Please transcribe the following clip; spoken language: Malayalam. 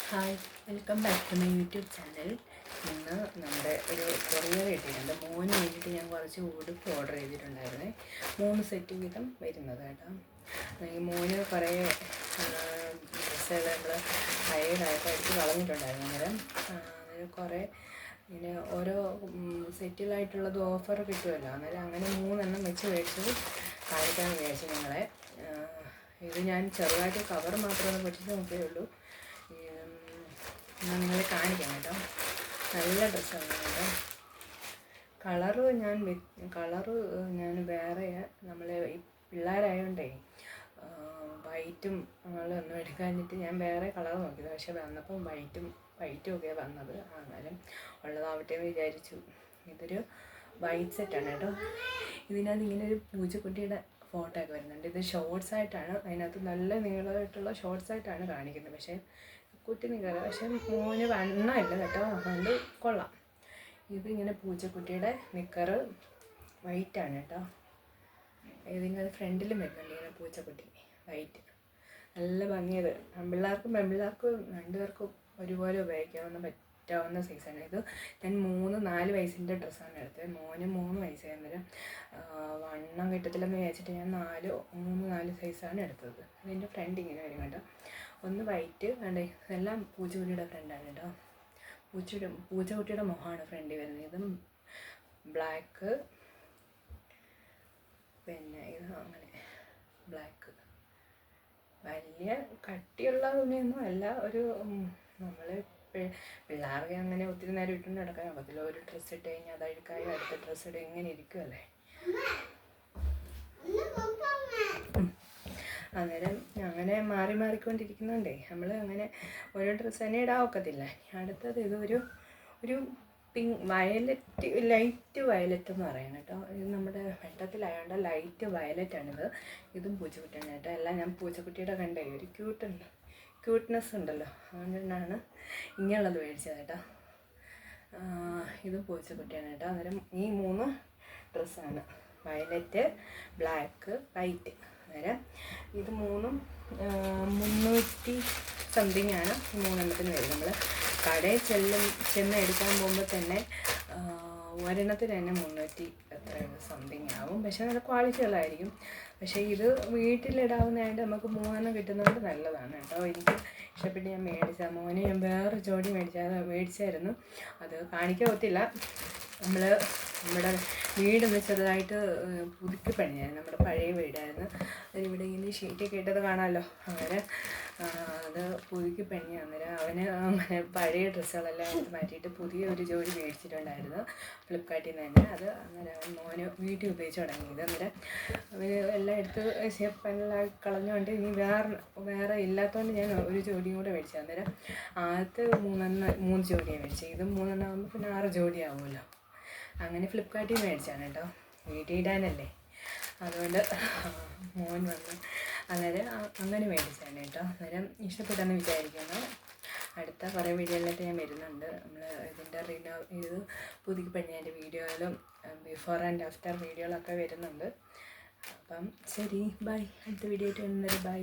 Hi, welcome back to my YouTube channel. ഇന്ന് നമ്മുടെ ഒരു കൊറിയർ കിട്ടിയിട്ടുണ്ട്. മോന് വേണ്ടിയിട്ട് ഞാൻ കുറച്ച് ഉടുപ്പ് ഓർഡർ ചെയ്തിട്ടുണ്ടായിരുന്നേ. 3 സെറ്റ് വീതം വരുന്നത് കേട്ടോ. ഈ മോന് കുറേ ഡ്രസ്സുകൾ നമ്മൾ പഴയതായിട്ട് അടിച്ച് കളഞ്ഞിട്ടുണ്ടായിരുന്നു. അന്നേരം കുറേ ഇങ്ങനെ ഓരോ സെറ്റിലായിട്ടുള്ളത് ഓഫർ കിട്ടുമല്ലോ. അന്നേരം അങ്ങനെ 3 വെച്ച് മേടിച്ചത് കാണിക്കാൻ വിചാരിച്ചു നിങ്ങളെ. ഇത് ഞാൻ ചെറുതായിട്ട് കവർ മാത്രമേ പൊട്ടിച്ച് നോക്കുകയുള്ളൂ. നിങ്ങളെ കാണിക്കാം കേട്ടോ. നല്ല ഡ്രസ്സാണ് കേട്ടോ. കളറ് ഞാൻ വേറെ നമ്മൾ ഈ പിള്ളേരായതുകൊണ്ടേ വൈറ്റും ഒന്നും എടുക്കാനിട്ട് ഞാൻ വേറെ കളർ നോക്കിയത്. പക്ഷെ വന്നപ്പം വൈറ്റും ഒക്കെ വന്നത്. എന്നാലും ഉള്ളതാവട്ടെ എന്ന് വിചാരിച്ചു. ഇതൊരു വൈറ്റ് സെറ്റാണ് കേട്ടോ. ഇതിനകത്ത് ഇങ്ങനെ ഒരു പൂച്ചക്കുട്ടിയുടെ ഫോട്ടോ ഒക്കെ വരുന്നുണ്ട്. ഇത് ഷോർട്സ് ആയിട്ടാണ്, അതിനകത്ത് നല്ല നീളമായിട്ടുള്ള ഷോർട്സ് ആയിട്ടാണ് കാണിക്കുന്നത്. പക്ഷേ കുട്ടി നിൽക്കാറ്, പക്ഷെ മോന് വണ്ണമില്ല കേട്ടോ. അതുകൊണ്ട് കൊള്ളാം. ഇതിങ്ങനെ പൂച്ചക്കുട്ടിയുടെ നിക്കറ് വൈറ്റാണ് കേട്ടോ. ഇതിങ്ങനെ ഫ്രണ്ടിലും വരുന്നുണ്ട് ഇങ്ങനെ പൂച്ചക്കുട്ടി വൈറ്റ്. നല്ല ഭംഗിയത്. ആൺപിള്ളേർക്കും പെൺപിള്ളേർക്കും രണ്ടുപേർക്കും ഒരുപോലെ പറ്റാവുന്ന സൈസാണ് ഇത്. ഞാൻ 3-4 വയസ്സിൻ്റെ ഡ്രസ്സാണ് എടുത്തത്. മോന് 3 വയസ്സായി. അന്നേരം വണ്ണം കിട്ടത്തില്ലെന്ന് വിചാരിച്ചിട്ട് ഞാൻ 3-4 സൈസാണ് എടുത്തത്. അതിൻ്റെ ഫ്രണ്ട് ഇങ്ങനെ വരും കേട്ടോ. ഒന്ന് വൈറ്റ് വേണ്ടേ, എല്ലാം പൂച്ചക്കുട്ടിയുടെ ഫ്രണ്ടാണ് കേട്ടോ. പൂച്ചക്കുട്ടിയുടെ മുഖമാണ് ഫ്രണ്ടിൽ വരുന്നത്. ഇതും ബ്ലാക്ക്, പിന്നെ ഇത് അങ്ങനെ ബ്ലാക്ക്. വലിയ കട്ടിയുള്ള തുണിയൊന്നും അല്ല. ഒരു നമ്മൾ പിള്ളേർക്ക് അങ്ങനെ ഒത്തിരി നേരം ഇട്ടുകൊണ്ട് നടക്കാൻ ഒക്കത്തില്ല. ഒരു ഡ്രസ്സ് ഇട്ട് കഴിഞ്ഞാൽ അത് അഴുക്കായി അടുത്ത ഡ്രസ്സ് ഇട്ട് ഇങ്ങനെ ഇരിക്കുമല്ലേ. അന്നേരം അങ്ങനെ മാറിക്കൊണ്ടിരിക്കുന്നുണ്ടേ നമ്മൾ അങ്ങനെ ഓരോ ഡ്രസ്സ് തന്നെ ഇടാൻ ഒക്കത്തില്ല. അടുത്തത് ഇത് ഒരു പിങ്ക് വയലറ്റ്, ലൈറ്റ് വയലറ്റ് എന്ന് പറയുന്നത് കേട്ടോ. ഇത് നമ്മുടെ വെട്ടത്തിലായതുകൊണ്ട് ലൈറ്റ് വയലറ്റാണിത്. ഇതും പൂച്ചക്കുട്ടിയാണ് കേട്ടോ. എല്ലാം ഞാൻ പൂച്ചക്കുട്ടിയുടെ കണ്ടേ ഒരു ക്യൂട്ട്നെസ് ഉണ്ടല്ലോ, അതുകൊണ്ടാണ് ഇങ്ങനെയുള്ളത് മേടിച്ചത് കേട്ടോ. ഇതും പൂച്ചക്കുട്ടിയാണ് കേട്ടോ. അന്നേരം ഈ 3 ഡ്രസ്സാണ്, വയലറ്റ്, ബ്ലാക്ക്, വൈറ്റ്. അന്നേരം ഇത് 3 300 സംതിങ് ആണ് ഈ 3 വരും. നമ്മൾ കടയിൽ ചെന്ന് എടുക്കാൻ പോകുമ്പോൾ തന്നെ ഒരെണ്ണത്തിന് തന്നെ 300 സംതിങ് ആവും. പക്ഷേ നല്ല ക്വാളിറ്റി ഉള്ളതായിരിക്കും. പക്ഷേ ഇത് വീട്ടിലിടാവുന്നതായിട്ട് നമുക്ക് 3 കിട്ടുന്നത് നല്ലതാണ് കേട്ടോ. എനിക്ക് ഇഷ്ടപ്പെട്ട് ഞാൻ മേടിച്ച മോനെ ഞാൻ വേറെ ജോഡി മേടിച്ചായിരുന്നു. അത് കാണിക്കാൻ ഒത്തില്ല. നമ്മുടെ വീടൊന്ന് ചെറുതായിട്ട് പുതുക്കി പണിയായിരുന്നു. നമ്മുടെ പഴയ വീടായിരുന്നു. അതിവിടെ ഇങ്ങനെ ഷീറ്റൊക്കെ ഇട്ടത് കാണാമല്ലോ. അങ്ങനെ അത് പുതുക്കി പണിയാണ്. അന്നേരം അവന് അങ്ങനെ പഴയ ഡ്രസ്സുകളെല്ലാം എടുത്ത് മാറ്റിയിട്ട് പുതിയ ഒരു ജോഡി മേടിച്ചിട്ടുണ്ടായിരുന്നു ഫ്ലിപ്കാർട്ടിൽ നിന്ന് തന്നെ. അത് അന്നേരം മോന് വീട്ടിൽ ഉപയോഗിച്ച് തുടങ്ങിയത്. അന്നേരം അവന് എല്ലാം എടുത്ത് ഷേപ്പെല്ലാം കളഞ്ഞുകൊണ്ട് ഇനി വേറെ ഇല്ലാത്തതുകൊണ്ട് ഞാൻ ഒരു ജോഡിയും കൂടെ മേടിച്ചത്. അന്നേരം ആദ്യത്തെ 3 ജോഡിയാണ് മേടിച്ചത്. ഇത് 3 ആകുമ്പോൾ പിന്നെ 6 ജോഡി ആവുമല്ലോ. അങ്ങനെ ഫ്ലിപ്കാർട്ടിൽ മേടിച്ചാണ് കേട്ടോ. വീട്ടിൽ ഇടാനല്ലേ, അതുകൊണ്ട് മോൻ വന്ന് അന്നേരം അങ്ങനെ മേടിച്ചാണ് കേട്ടോ. അന്നേരം ഇഷ്ടപ്പെട്ടെന്ന് വിചാരിക്കുന്നു. അടുത്ത കുറേ വീഡിയോയിലായിട്ട് ഞാൻ വരുന്നുണ്ട്. നമ്മൾ ഇതിൻ്റെ ഇത് പുതുക്കി പണിയതിൻ്റെ വീഡിയോയിലും ബിഫോർ ആൻഡ് ആഫ്റ്റർ വീഡിയോകളൊക്കെ വരുന്നുണ്ട്. അപ്പം ശരി, ബൈ. അടുത്ത വീഡിയോ ആയിട്ട് വരുന്നത്. ബൈ.